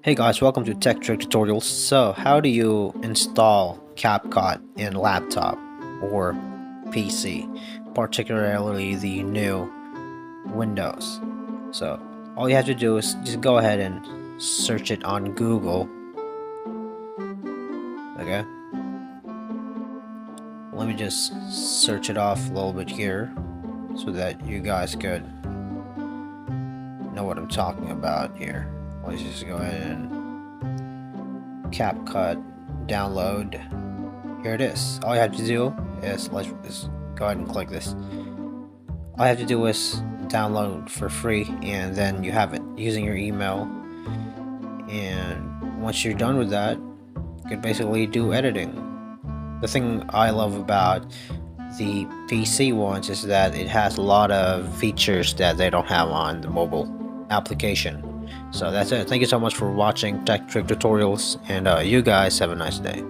Hey guys, welcome to Tech Trick Tutorials. So, how do you install CapCut in laptop or PC, particularly the new Windows? So, all you have to do is just go ahead and search it on Google. Okay, let me just search it off a little bit here so that you guys could know what I'm talking about here. Let's just go ahead and CapCut download. Here it is. All you have to do is let's go ahead and click this. All you have to do is download for free, and then you have it using your email. And once you're done with that, you can basically do editing. The thing I love about the PC ones is that it has a lot of features that they don't have on the mobile application. So that's it. Thank you so much for watching Tech Trick Tutorials, and you guys have a nice day.